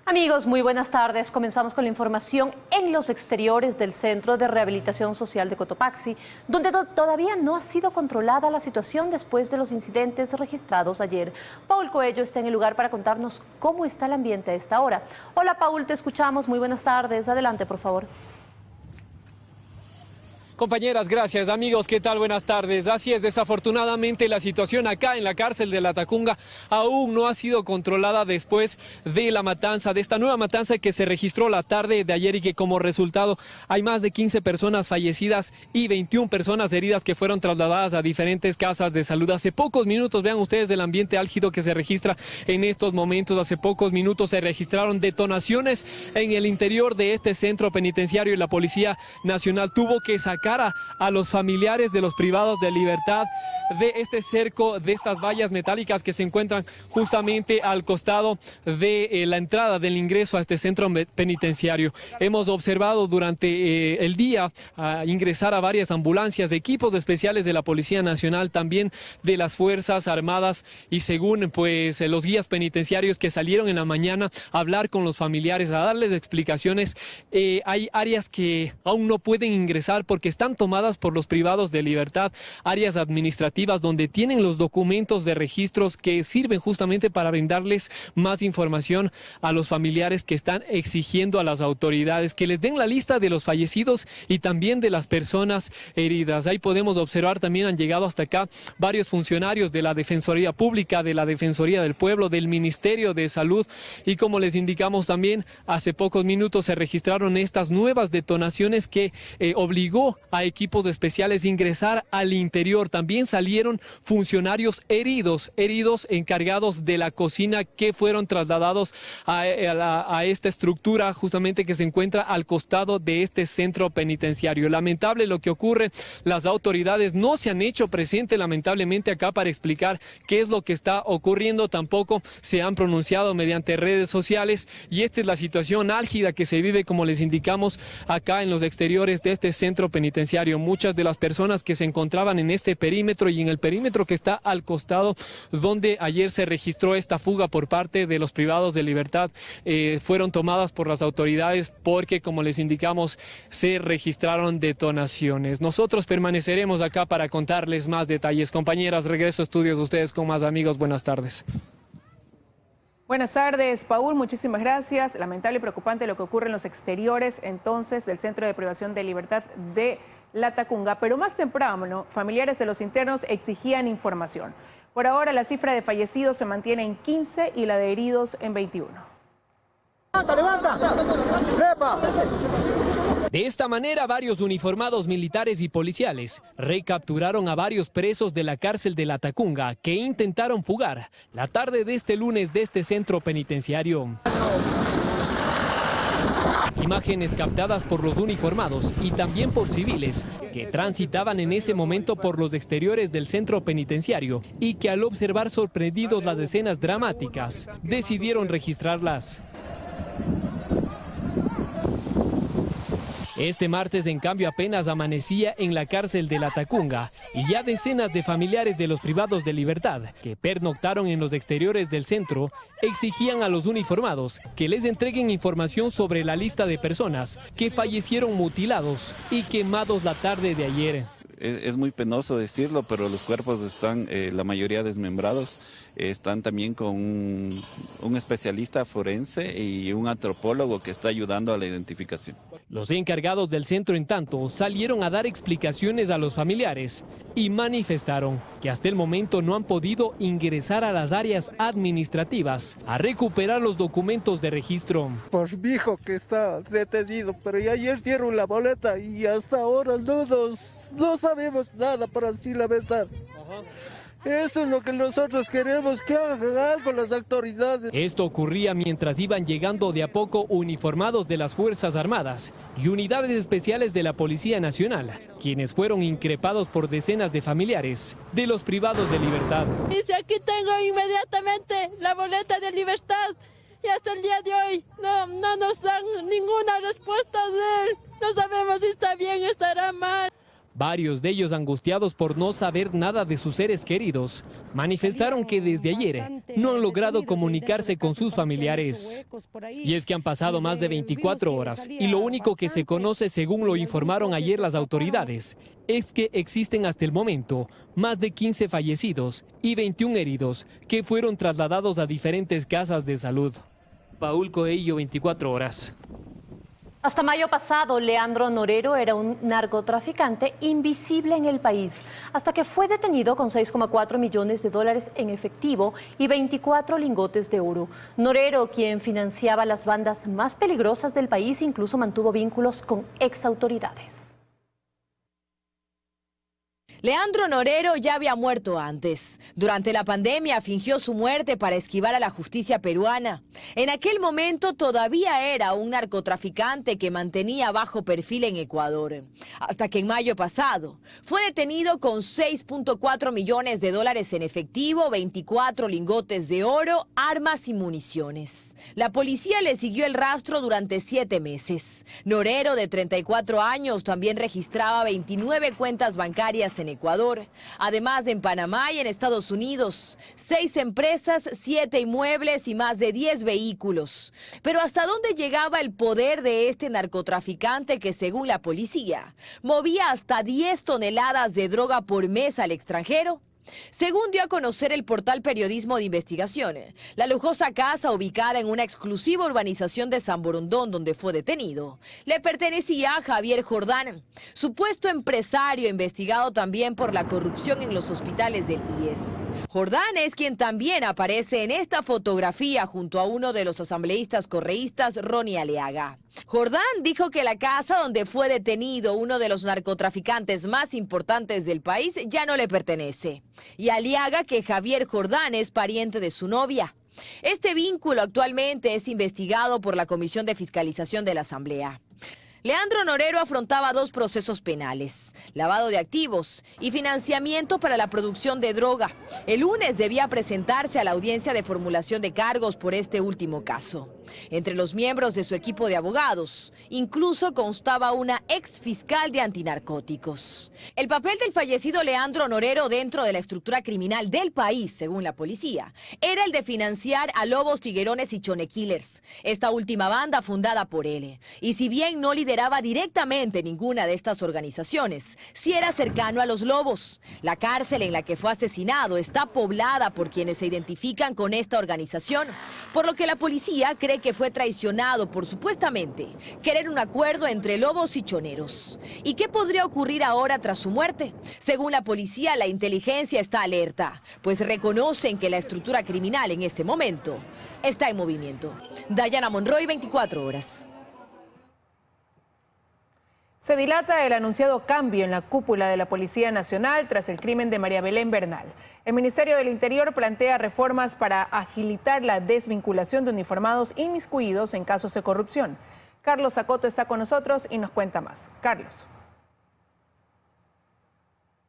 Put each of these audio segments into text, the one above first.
Amigos, muy buenas tardes. Comenzamos con la información en los exteriores del Centro de Rehabilitación Social de Cotopaxi, donde todavía no ha sido controlada la situación después de los incidentes registrados ayer. Paul Coello está en el lugar para contarnos cómo está el ambiente a esta hora. Hola Paul, te escuchamos. Muy buenas tardes. Adelante, por favor. Compañeras, gracias. Amigos, ¿qué tal? Buenas tardes. Así es, desafortunadamente la situación acá en la cárcel de Latacunga aún no ha sido controlada después de la matanza, de esta nueva matanza que se registró la tarde de ayer y que como resultado hay más de 15 personas fallecidas y 21 personas heridas que fueron trasladadas a diferentes casas de salud. Hace pocos minutos, vean ustedes el ambiente álgido que se registra en estos momentos. Hace pocos minutos se registraron detonaciones en el interior de este centro penitenciario y la Policía Nacional tuvo que sacar a los familiares de los privados de libertad de este cerco, de estas vallas metálicas que se encuentran justamente al costado de la entrada del ingreso a este centro penitenciario. Hemos observado durante el día ingresar a varias ambulancias, equipos especiales de la Policía Nacional, también de las Fuerzas Armadas, y según pues los guías penitenciarios que salieron en la mañana a hablar con los familiares, a darles explicaciones, hay áreas que aún no pueden ingresar porque están tomadas por los privados de libertad, áreas administrativas donde tienen los documentos de registros que sirven justamente para brindarles más información a los familiares que están exigiendo a las autoridades que les den la lista de los fallecidos y también de las personas heridas. Ahí podemos observar también han llegado hasta acá varios funcionarios de la Defensoría Pública, de la Defensoría del Pueblo, del Ministerio de Salud, y como les indicamos también hace pocos minutos se registraron estas nuevas detonaciones que obligó a equipos especiales a ingresar al interior. También salieron funcionarios heridos encargados de la cocina que fueron trasladados a esta estructura justamente que se encuentra al costado de este centro penitenciario. Lamentable lo que ocurre, las autoridades no se han hecho presente lamentablemente acá para explicar qué es lo que está ocurriendo, tampoco se han pronunciado mediante redes sociales y esta es la situación álgida que se vive, como les indicamos, acá en los exteriores de este centro penitenciario. Muchas de las personas que se encontraban en este perímetro y en el perímetro que está al costado donde ayer se registró esta fuga por parte de los privados de libertad fueron tomadas por las autoridades porque, como les indicamos, se registraron detonaciones. Nosotros permaneceremos acá para contarles más detalles. Compañeras, regreso a estudios de ustedes con más amigos. Buenas tardes. Buenas tardes, Paul, muchísimas gracias. Lamentable y preocupante lo que ocurre en los exteriores entonces del Centro de Privación de Libertad de Latacunga, pero más temprano familiares de los internos exigían información. Por ahora la cifra de fallecidos se mantiene en 15 y la de heridos en 21. De esta manera, varios uniformados militares y policiales recapturaron a varios presos de la cárcel de Latacunga que intentaron fugar la tarde de este lunes de este centro penitenciario. Imágenes captadas por los uniformados y también por civiles que transitaban en ese momento por los exteriores del centro penitenciario y que al observar sorprendidos las escenas dramáticas decidieron registrarlas. Este martes, en cambio, apenas amanecía en la cárcel de Latacunga y ya decenas de familiares de los privados de libertad que pernoctaron en los exteriores del centro exigían a los uniformados que les entreguen información sobre la lista de personas que fallecieron mutilados y quemados la tarde de ayer. Es muy penoso decirlo, pero los cuerpos están, la mayoría desmembrados, están también con un especialista forense y un antropólogo que está ayudando a la identificación. Los encargados del centro, en tanto, salieron a dar explicaciones a los familiares y manifestaron que hasta el momento no han podido ingresar a las áreas administrativas a recuperar los documentos de registro. Por mi hijo que está detenido, pero ya ayer dieron la boleta y hasta ahora no sabemos nada, para decir la verdad. Eso es lo que nosotros queremos, que hagan algo las autoridades. Esto ocurría mientras iban llegando de a poco uniformados de las Fuerzas Armadas y unidades especiales de la Policía Nacional, quienes fueron increpados por decenas de familiares de los privados de libertad. Dice, aquí tengo inmediatamente la boleta de libertad y hasta el día de hoy no nos dan ninguna respuesta de él. No sabemos si está bien o estará mal. Varios de ellos, angustiados por no saber nada de sus seres queridos, manifestaron que desde ayer no han logrado comunicarse con sus familiares. Y es que han pasado más de 24 horas y lo único que se conoce, según lo informaron ayer las autoridades, es que existen hasta el momento más de 15 fallecidos y 21 heridos que fueron trasladados a diferentes casas de salud. Paul Coello, 24 horas. Hasta mayo pasado, Leandro Norero era un narcotraficante invisible en el país, hasta que fue detenido con 6,4 millones de dólares en efectivo y 24 lingotes de oro. Norero, quien financiaba las bandas más peligrosas del país, incluso mantuvo vínculos con exautoridades. Leandro Norero ya había muerto antes. Durante la pandemia fingió su muerte para esquivar a la justicia peruana. En aquel momento todavía era un narcotraficante que mantenía bajo perfil en Ecuador. Hasta que en mayo pasado fue detenido con 6,4 millones de dólares en efectivo, 24 lingotes de oro, armas y municiones. La policía le siguió el rastro durante 7 meses. Norero, de 34 años, también registraba 29 cuentas bancarias en Ecuador, además en Panamá y en Estados Unidos, 6 empresas, 7 inmuebles y más de 10 vehículos. Pero ¿hasta dónde llegaba el poder de este narcotraficante que, según la policía, movía hasta 10 toneladas de droga por mes al extranjero? Según dio a conocer el portal Periodismo de Investigación, la lujosa casa ubicada en una exclusiva urbanización de San Borondón, donde fue detenido, le pertenecía a Javier Jordán, supuesto empresario investigado también por la corrupción en los hospitales del IES. Jordán es quien también aparece en esta fotografía junto a uno de los asambleístas correístas, Ronnie Aliaga. Jordán dijo que la casa donde fue detenido uno de los narcotraficantes más importantes del país ya no le pertenece. Y Aliaga que Javier Jordán es pariente de su novia. Este vínculo actualmente es investigado por la Comisión de Fiscalización de la Asamblea. Leandro Norero afrontaba 2 procesos penales, lavado de activos y financiamiento para la producción de droga. El lunes debía presentarse a la audiencia de formulación de cargos por este último caso. Entre los miembros de su equipo de abogados, incluso constaba una ex fiscal de antinarcóticos. El papel del fallecido Leandro Norero dentro de la estructura criminal del país, según la policía, era el de financiar a Lobos, Tiguerones y Chone Killers, esta última banda fundada por él. Y si bien no lideraba directamente ninguna de estas organizaciones, sí era cercano a los Lobos. La cárcel en la que fue asesinado está poblada por quienes se identifican con esta organización, por lo que la policía cree que fue traicionado por supuestamente querer un acuerdo entre Lobos y choneros. ¿Y qué podría ocurrir ahora tras su muerte? Según la policía, la inteligencia está alerta, pues reconocen que la estructura criminal en este momento está en movimiento. Dayana Monroy, 24 horas. Se dilata el anunciado cambio en la cúpula de la Policía Nacional tras el crimen de María Belén Bernal. El Ministerio del Interior plantea reformas para agilitar la desvinculación de uniformados inmiscuidos en casos de corrupción. Carlos Acoto está con nosotros y nos cuenta más. Carlos.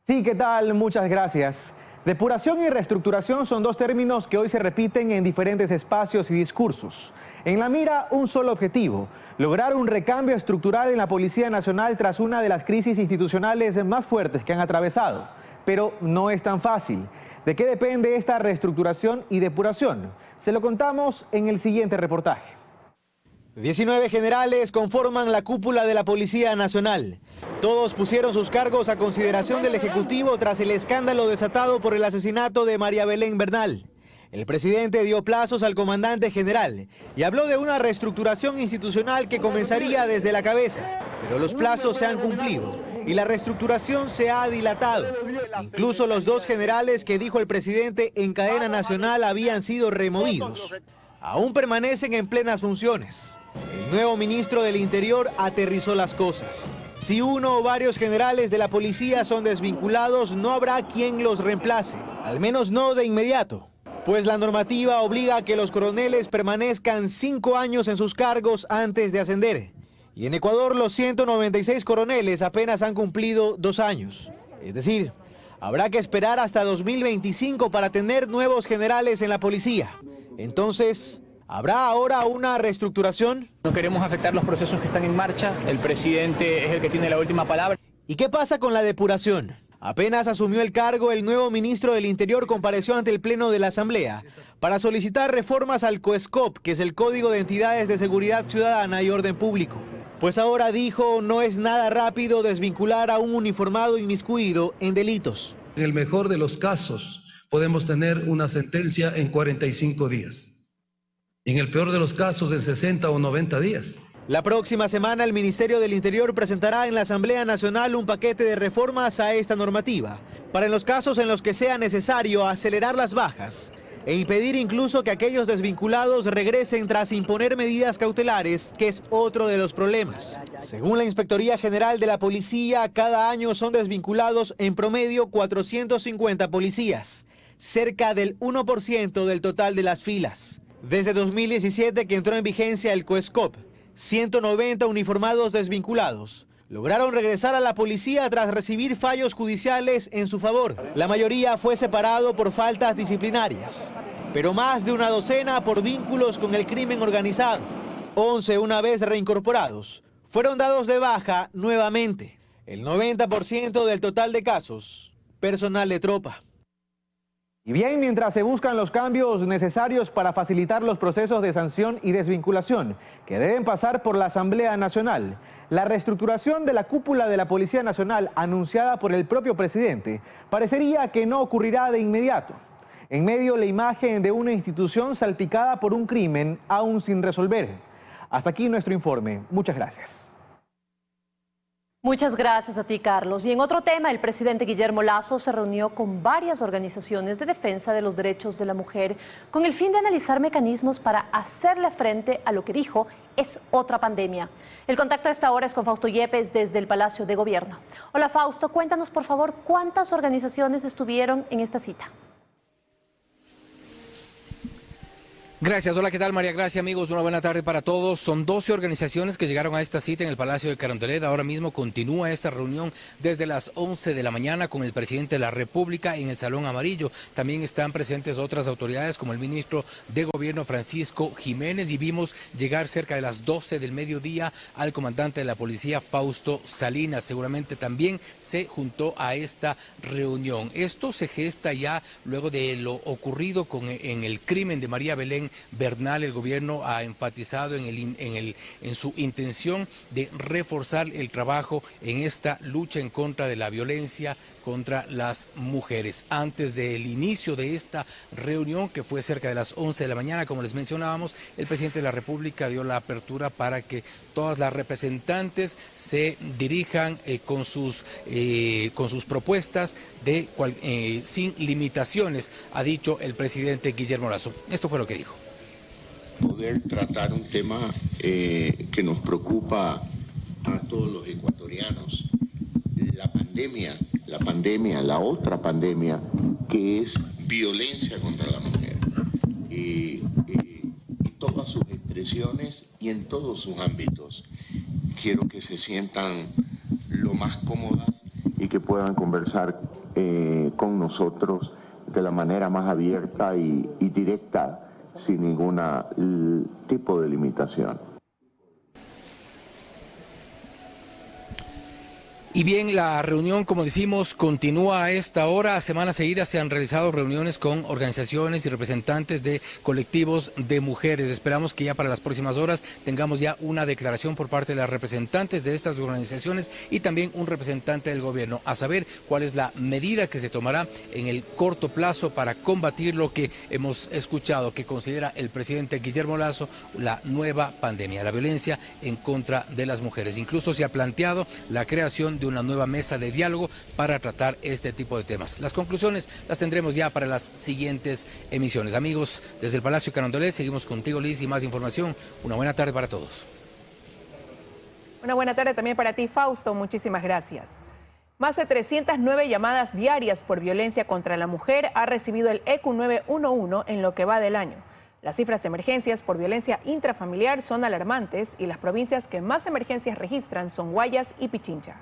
Sí, ¿qué tal? Muchas gracias. Depuración y reestructuración son 2 términos que hoy se repiten en diferentes espacios y discursos. En la mira, un solo objetivo: lograr un recambio estructural en la Policía Nacional tras una de las crisis institucionales más fuertes que han atravesado. Pero no es tan fácil. ¿De qué depende esta reestructuración y depuración? Se lo contamos en el siguiente reportaje. 19 generales conforman la cúpula de la Policía Nacional. Todos pusieron sus cargos a consideración del Ejecutivo tras el escándalo desatado por el asesinato de María Belén Bernal. El presidente dio plazos al comandante general y habló de una reestructuración institucional que comenzaría desde la cabeza. Pero los plazos se han cumplido y la reestructuración se ha dilatado. Incluso los 2 generales que dijo el presidente en cadena nacional habían sido removidos. Aún permanecen en plenas funciones. El nuevo ministro del Interior aterrizó las cosas. Si uno o varios generales de la policía son desvinculados, no habrá quien los reemplace, al menos no de inmediato. Pues la normativa obliga a que los coroneles permanezcan 5 años en sus cargos antes de ascender. Y en Ecuador los 196 coroneles apenas han cumplido 2 años. Es decir, habrá que esperar hasta 2025 para tener nuevos generales en la policía. Entonces, ¿habrá ahora una reestructuración? No queremos afectar los procesos que están en marcha. El presidente es el que tiene la última palabra. ¿Y qué pasa con la depuración? Apenas asumió el cargo, el nuevo ministro del Interior compareció ante el Pleno de la Asamblea para solicitar reformas al COESCOP, que es el Código de Entidades de Seguridad Ciudadana y Orden Público. Pues ahora dijo, no es nada rápido desvincular a un uniformado inmiscuido en delitos. En el mejor de los casos, podemos tener una sentencia en 45 días. En el peor de los casos, en 60 o 90 días. La próxima semana el Ministerio del Interior presentará en la Asamblea Nacional un paquete de reformas a esta normativa, para en los casos en los que sea necesario acelerar las bajas e impedir incluso que aquellos desvinculados regresen tras imponer medidas cautelares, que es otro de los problemas. Según la Inspectoría General de la Policía, cada año son desvinculados en promedio 450 policías, cerca del 1% del total de las filas. Desde 2017, que entró en vigencia el COESCOP, 190 uniformados desvinculados lograron regresar a la policía tras recibir fallos judiciales en su favor. La mayoría fue separado por faltas disciplinarias, pero más de una docena por vínculos con el crimen organizado. 11, una vez reincorporados, fueron dados de baja nuevamente. El 90% del total de casos, personal de tropa. Y bien, mientras se buscan los cambios necesarios para facilitar los procesos de sanción y desvinculación que deben pasar por la Asamblea Nacional, la reestructuración de la cúpula de la Policía Nacional anunciada por el propio presidente parecería que no ocurrirá de inmediato. En medio la imagen de una institución salpicada por un crimen aún sin resolver. Hasta aquí nuestro informe. Muchas gracias. Muchas gracias a ti, Carlos. Y en otro tema, el presidente Guillermo Lasso se reunió con varias organizaciones de defensa de los derechos de la mujer con el fin de analizar mecanismos para hacerle frente a lo que dijo es otra pandemia. El contacto a esta hora es con Fausto Yepes desde el Palacio de Gobierno. Hola Fausto, cuéntanos por favor cuántas organizaciones estuvieron en esta cita. Gracias. Hola, ¿qué tal, María Gracia? Amigos, una buena tarde para todos. Son 12 organizaciones que llegaron a esta cita en el Palacio de Carondelet. Ahora mismo continúa esta reunión desde las 11 de la mañana con el presidente de la República en el Salón Amarillo. También están presentes otras autoridades como el ministro de Gobierno Francisco Jiménez, y vimos llegar cerca de las 12 del mediodía al comandante de la policía Fausto Salinas. Seguramente también se juntó a esta reunión. Esto se gesta ya luego de lo ocurrido en el crimen de María Belén Bernal. El gobierno ha enfatizado en su intención de reforzar el trabajo en esta lucha en contra de la violencia contra las mujeres. Antes del inicio de esta reunión, que fue cerca de las 11 de la mañana, como les mencionábamos, el presidente de la República dio la apertura para que todas las representantes se dirijan con sus propuestas sin limitaciones, ha dicho el presidente Guillermo Lasso. Esto fue lo que dijo. Poder tratar un tema que nos preocupa a todos los ecuatorianos, la otra pandemia, que es violencia contra la mujer, todas sus expresiones y en todos sus ámbitos. Quiero que se sientan lo más cómodas y que puedan conversar con nosotros de la manera más abierta y directa, sin ningún tipo de limitación. Y bien, la reunión, como decimos, continúa a esta hora. Semanas seguidas se han realizado reuniones con organizaciones y representantes de colectivos de mujeres. Esperamos que ya para las próximas horas tengamos ya una declaración por parte de las representantes de estas organizaciones y también un representante del gobierno, a saber cuál es la medida que se tomará en el corto plazo para combatir lo que hemos escuchado que considera el presidente Guillermo Lasso la nueva pandemia, la violencia en contra de las mujeres. Incluso se ha planteado la creación de una nueva mesa de diálogo para tratar este tipo de temas. Las conclusiones las tendremos ya para las siguientes emisiones. Amigos, desde el Palacio de Carondelet seguimos contigo, Liz, y más información. Una buena tarde para todos. Una buena tarde también para ti, Fausto. Muchísimas gracias. Más de 309 llamadas diarias por violencia contra la mujer ha recibido el ECU 911 en lo que va del año. Las cifras de emergencias por violencia intrafamiliar son alarmantes y las provincias que más emergencias registran son Guayas y Pichincha.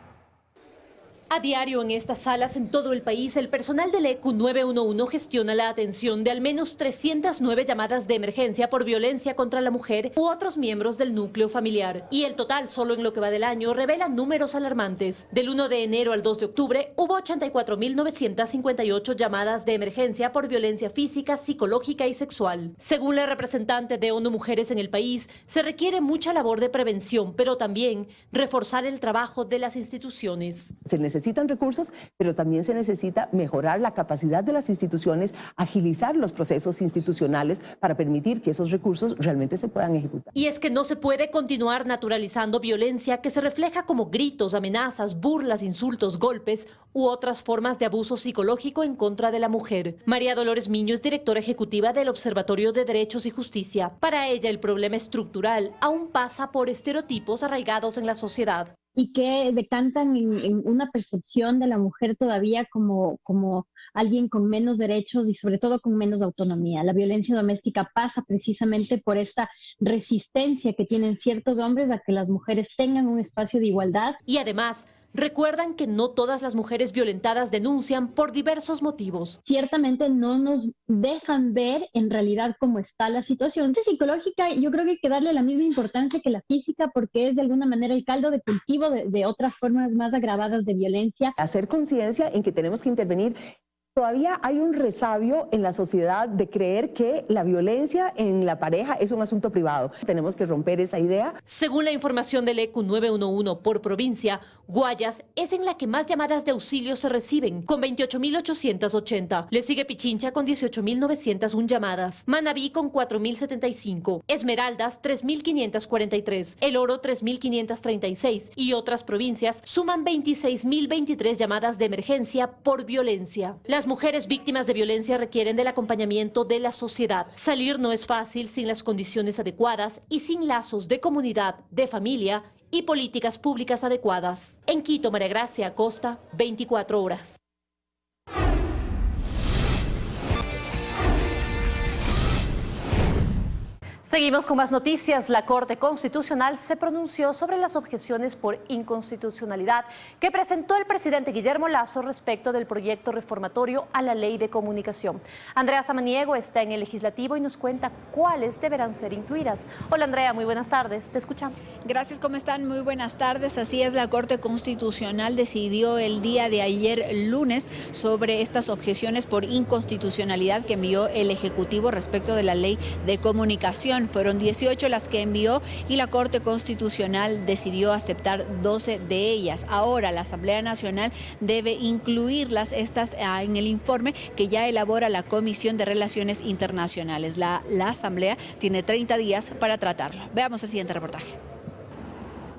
A diario en estas salas en todo el país, el personal del ECU 911 gestiona la atención de al menos 309 llamadas de emergencia por violencia contra la mujer u otros miembros del núcleo familiar. Y el total, solo en lo que va del año, revela números alarmantes. Del 1 de enero al 2 de octubre, hubo 84.958 llamadas de emergencia por violencia física, psicológica y sexual. Según la representante de ONU Mujeres en el país, se requiere mucha labor de prevención, pero también reforzar el trabajo de las instituciones. Se necesitan recursos, pero también se necesita mejorar la capacidad de las instituciones, agilizar los procesos institucionales para permitir que esos recursos realmente se puedan ejecutar. Y es que no se puede continuar naturalizando violencia que se refleja como gritos, amenazas, burlas, insultos, golpes u otras formas de abuso psicológico en contra de la mujer. María Dolores Miño es directora ejecutiva del Observatorio de Derechos y Justicia. Para ella, el problema estructural aún pasa por estereotipos arraigados en la sociedad. Y que decantan en una percepción de la mujer todavía como alguien con menos derechos y sobre todo con menos autonomía. La violencia doméstica pasa precisamente por esta resistencia que tienen ciertos hombres a que las mujeres tengan un espacio de igualdad. Y además, recuerdan que no todas las mujeres violentadas denuncian por diversos motivos. Ciertamente no nos dejan ver en realidad cómo está la situación. La psicológica yo creo que hay que darle la misma importancia que la física porque es de alguna manera el caldo de cultivo de otras formas más agravadas de violencia. Hacer conciencia en que tenemos que intervenir. Todavía hay un resabio en la sociedad de creer que la violencia en la pareja es un asunto privado. Tenemos que romper esa idea. Según la información del ECU 911 por provincia, Guayas es en la que más llamadas de auxilio se reciben, con 28.880. Le sigue Pichincha con 18.901 llamadas, Manabí con 4.075, Esmeraldas 3.543, El Oro 3.536 y otras provincias suman 26.023 llamadas de emergencia por violencia. Las mujeres víctimas de violencia requieren del acompañamiento de la sociedad. Salir no es fácil sin las condiciones adecuadas y sin lazos de comunidad, de familia y políticas públicas adecuadas. En Quito, María Gracia Acosta, 24 horas. Seguimos con más noticias. La Corte Constitucional se pronunció sobre las objeciones por inconstitucionalidad que presentó el presidente Guillermo Lasso respecto del proyecto reformatorio a la Ley de Comunicación. Andrea Samaniego está en el Legislativo y nos cuenta cuáles deberán ser incluidas. Hola Andrea, muy buenas tardes, te escuchamos. Gracias, ¿cómo están? Muy buenas tardes. Así es, la Corte Constitucional decidió el día de ayer lunes sobre estas objeciones por inconstitucionalidad que envió el Ejecutivo respecto de la Ley de Comunicación. Fueron 18 las que envió y la Corte Constitucional decidió aceptar 12 de ellas. Ahora la Asamblea Nacional debe incluirlas estas en el informe que ya elabora la Comisión de Relaciones Internacionales. La Asamblea tiene 30 días para tratarlo. Veamos el siguiente reportaje.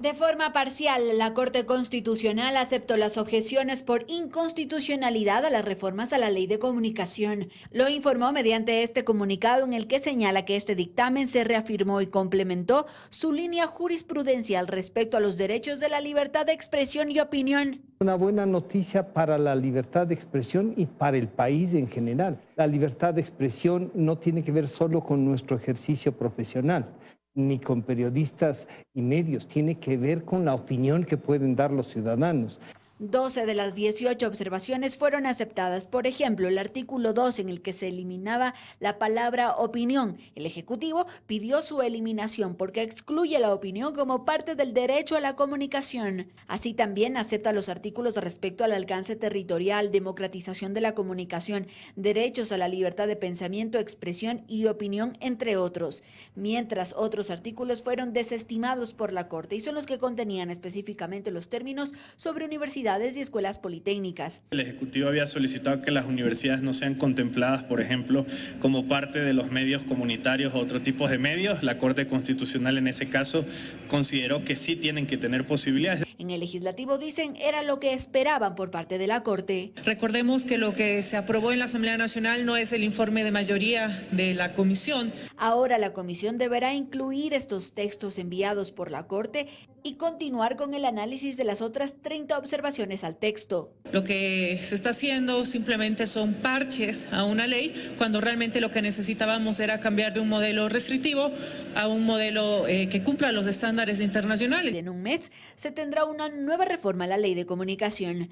De forma parcial, la Corte Constitucional aceptó las objeciones por inconstitucionalidad a las reformas a la Ley de Comunicación. Lo informó mediante este comunicado en el que señala que este dictamen se reafirmó y complementó su línea jurisprudencial respecto a los derechos de la libertad de expresión y opinión. Una buena noticia para la libertad de expresión y para el país en general. La libertad de expresión no tiene que ver solo con nuestro ejercicio profesional, ni con periodistas y medios, tiene que ver con la opinión que pueden dar los ciudadanos. 12 de las 18 observaciones fueron aceptadas. Por ejemplo, el artículo 2 en el que se eliminaba la palabra opinión. El Ejecutivo pidió su eliminación porque excluye la opinión como parte del derecho a la comunicación. Así también acepta los artículos respecto al alcance territorial, democratización de la comunicación, derechos a la libertad de pensamiento, expresión y opinión, entre otros. Mientras otros artículos fueron desestimados por la Corte y son los que contenían específicamente los términos sobre universidades y escuelas politécnicas. El Ejecutivo había solicitado que las universidades no sean contempladas, por ejemplo, como parte de los medios comunitarios o otro tipo de medios. La Corte Constitucional en ese caso consideró que sí tienen que tener posibilidades. En el Legislativo dicen era lo que esperaban por parte de la Corte. Recordemos que lo que se aprobó en la Asamblea Nacional no es el informe de mayoría de la Comisión. Ahora la Comisión deberá incluir estos textos enviados por la Corte y continuar con el análisis de las otras 30 observaciones al texto. Lo que se está haciendo simplemente son parches a una ley, cuando realmente lo que necesitábamos era cambiar de un modelo restrictivo a un modelo que cumpla los estándares internacionales. En un mes se tendrá para una nueva reforma a la Ley de Comunicación.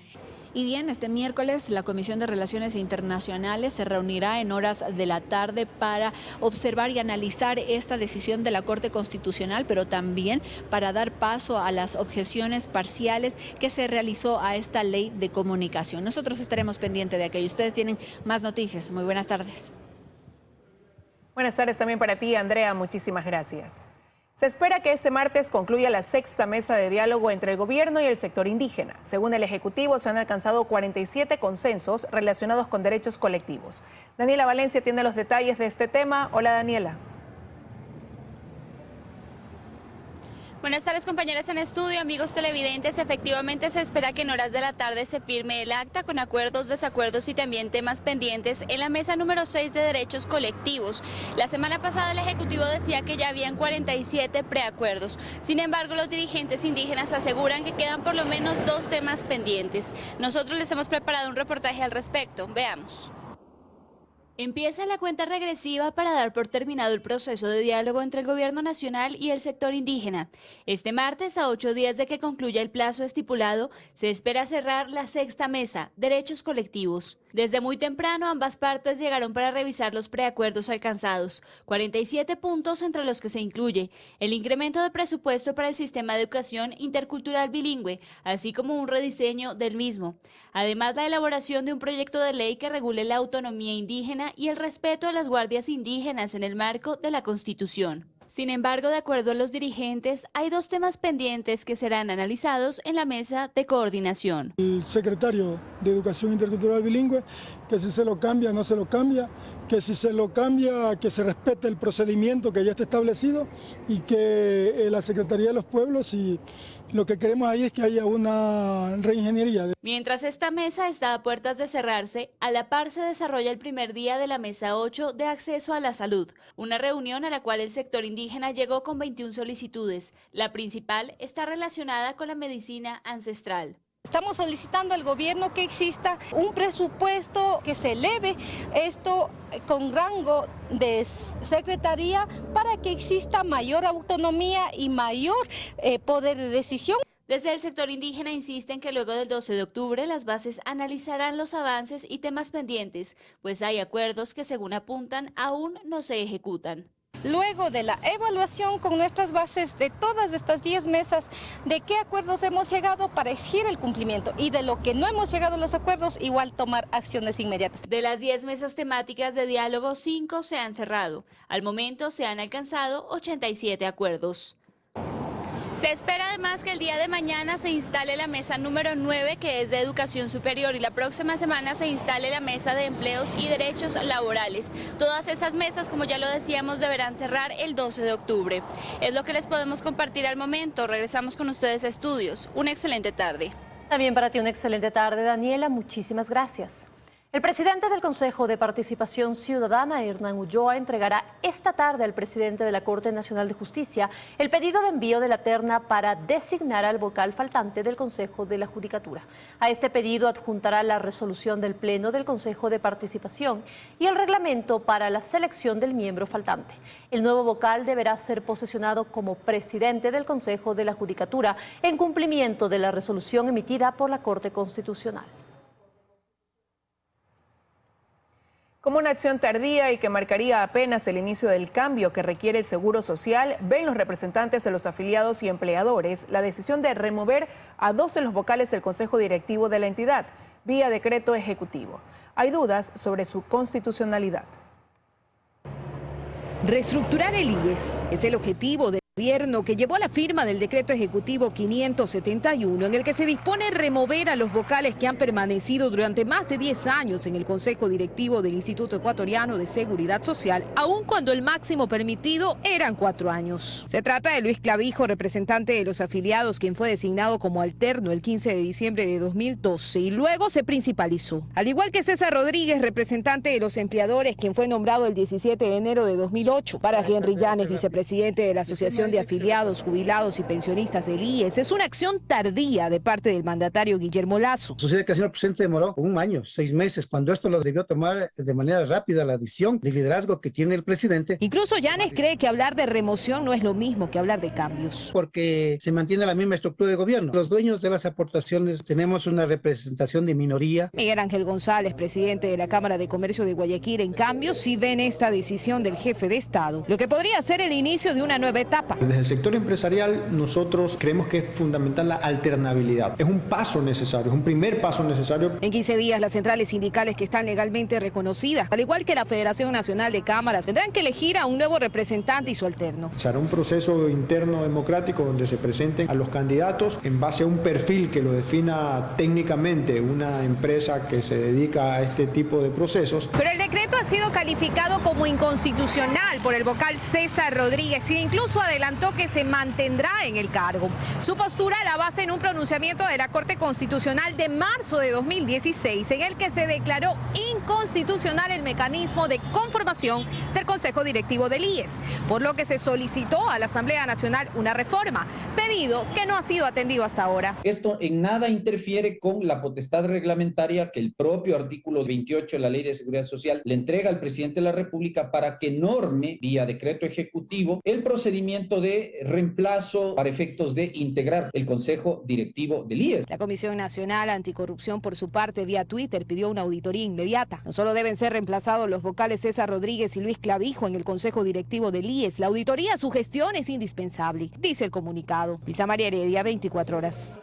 Y bien, este miércoles la Comisión de Relaciones Internacionales se reunirá en horas de la tarde para observar y analizar esta decisión de la Corte Constitucional, pero también para dar paso a las objeciones parciales que se realizó a esta Ley de Comunicación. Nosotros estaremos pendientes de aquello. Ustedes tienen más noticias. Muy buenas tardes. Buenas tardes también para ti, Andrea. Muchísimas gracias. Se espera que este martes concluya la 6ª mesa de diálogo entre el gobierno y el sector indígena. Según el Ejecutivo, se han alcanzado 47 consensos relacionados con derechos colectivos. Daniela Valencia tiene los detalles de este tema. Hola, Daniela. Buenas tardes, compañeras en estudio, amigos televidentes. Efectivamente, se espera que en horas de la tarde se firme el acta con acuerdos, desacuerdos y también temas pendientes en la mesa número 6 de derechos colectivos. La semana pasada el Ejecutivo decía que ya habían 47 preacuerdos. Sin embargo, los dirigentes indígenas aseguran que quedan por lo menos 2 temas pendientes. Nosotros les hemos preparado un reportaje al respecto. Veamos. Empieza la cuenta regresiva para dar por terminado el proceso de diálogo entre el gobierno nacional y el sector indígena. Este martes, a 8 días de que concluya el plazo estipulado, se espera cerrar la 6ª mesa, Derechos Colectivos. Desde muy temprano, ambas partes llegaron para revisar los preacuerdos alcanzados. 47 puntos entre los que se incluye el incremento de presupuesto para el sistema de educación intercultural bilingüe, así como un rediseño del mismo. Además, la elaboración de un proyecto de ley que regule la autonomía indígena y el respeto a las guardias indígenas en el marco de la Constitución. Sin embargo, de acuerdo a los dirigentes, hay 2 temas pendientes que serán analizados en la mesa de coordinación. El secretario de Educación Intercultural Bilingüe, que si se lo cambia, no se lo cambia, que si se lo cambia, que se respete el procedimiento que ya está establecido y que la Secretaría de los Pueblos, y lo que queremos ahí es que haya una reingeniería. Mientras esta mesa está a puertas de cerrarse, a la par se desarrolla el primer día de la mesa 8 de acceso a la salud, una reunión a la cual el sector indígena llegó con 21 solicitudes. La principal está relacionada con la medicina ancestral. Estamos solicitando al gobierno que exista un presupuesto que se eleve esto con rango de secretaría para que exista mayor autonomía y mayor poder de decisión. Desde el sector indígena insisten que luego del 12 de octubre las bases analizarán los avances y temas pendientes, pues hay acuerdos que, según apuntan, aún no se ejecutan. Luego de la evaluación con nuestras bases de todas estas 10 mesas, de qué acuerdos hemos llegado para exigir el cumplimiento y de lo que no hemos llegado a los acuerdos, igual tomar acciones inmediatas. De las 10 mesas temáticas de diálogo, 5 se han cerrado. Al momento se han alcanzado 87 acuerdos. Se espera además que el día de mañana se instale la mesa número 9, que es de educación superior, y la próxima semana se instale la mesa de empleos y derechos laborales. Todas esas mesas, como ya lo decíamos, deberán cerrar el 12 de octubre. Es lo que les podemos compartir al momento. Regresamos con ustedes a estudios. Una excelente tarde. También para ti una excelente tarde, Daniela. Muchísimas gracias. El presidente del Consejo de Participación Ciudadana, Hernán Ulloa, entregará esta tarde al presidente de la Corte Nacional de Justicia el pedido de envío de la terna para designar al vocal faltante del Consejo de la Judicatura. A este pedido adjuntará la resolución del Pleno del Consejo de Participación y el reglamento para la selección del miembro faltante. El nuevo vocal deberá ser posesionado como presidente del Consejo de la Judicatura en cumplimiento de la resolución emitida por la Corte Constitucional. Como una acción tardía y que marcaría apenas el inicio del cambio que requiere el Seguro Social, ven los representantes de los afiliados y empleadores la decisión de remover a 2 de los vocales del Consejo Directivo de la entidad, vía decreto ejecutivo. Hay dudas sobre su constitucionalidad. Reestructurar el IES es el objetivo del gobierno que llevó a la firma del decreto ejecutivo 571, en el que se dispone remover a los vocales que han permanecido durante más de 10 años en el Consejo Directivo del Instituto Ecuatoriano de Seguridad Social, aun cuando el máximo permitido eran 4 años. Se trata de Luis Clavijo, representante de los afiliados, quien fue designado como alterno el 15 de diciembre de 2012 y luego se principalizó. Al igual que César Rodríguez, representante de los empleadores, quien fue nombrado el 17 de enero de 2008. Para Henry Llanes, vicepresidente de la Asociación renovación de afiliados, jubilados y pensionistas del IES es una acción tardía de parte del mandatario Guillermo Lasso. Sucede que el señor presidente demoró 1 año, 6 meses, cuando esto lo debió tomar de manera rápida, la decisión de liderazgo que tiene el presidente. Incluso Yanes cree que hablar de remoción no es lo mismo que hablar de cambios. Porque se mantiene la misma estructura de gobierno. Los dueños de las aportaciones tenemos una representación de minoría. Miguel Ángel González, presidente de la Cámara de Comercio de Guayaquil, en cambio, sí ve en esta decisión del jefe de Estado lo que podría ser el inicio de una nueva etapa. Desde el sector empresarial nosotros creemos que es fundamental la alternabilidad. Es un paso necesario, es un primer paso necesario. En 15 días las centrales sindicales que están legalmente reconocidas, al igual que la Federación Nacional de Cámaras, tendrán que elegir a un nuevo representante y su alterno. Se hará un proceso interno democrático donde se presenten a los candidatos en base a un perfil que lo defina técnicamente una empresa que se dedica a este tipo de procesos. Pero el decreto ha sido calificado como inconstitucional por el vocal César Rodríguez e incluso adelantó que se mantendrá en el cargo. Su postura la basa en un pronunciamiento de la Corte Constitucional de marzo de 2016 en el que se declaró inconstitucional el mecanismo de conformación del Consejo Directivo del IES, por lo que se solicitó a la Asamblea Nacional una reforma, pedido que no ha sido atendido hasta ahora. Esto en nada interfiere con la potestad reglamentaria que el propio artículo 28 de la Ley de Seguridad Social le entrega al presidente de la República para que norme vía decreto ejecutivo el procedimiento de reemplazo para efectos de integrar el Consejo Directivo del IES. La Comisión Nacional Anticorrupción, por su parte, vía Twitter, pidió una auditoría inmediata. No solo deben ser reemplazados los vocales César Rodríguez y Luis Clavijo en el Consejo Directivo del IES, la auditoría a su gestión es indispensable, dice el comunicado. Luisa María Heredia, 24 horas.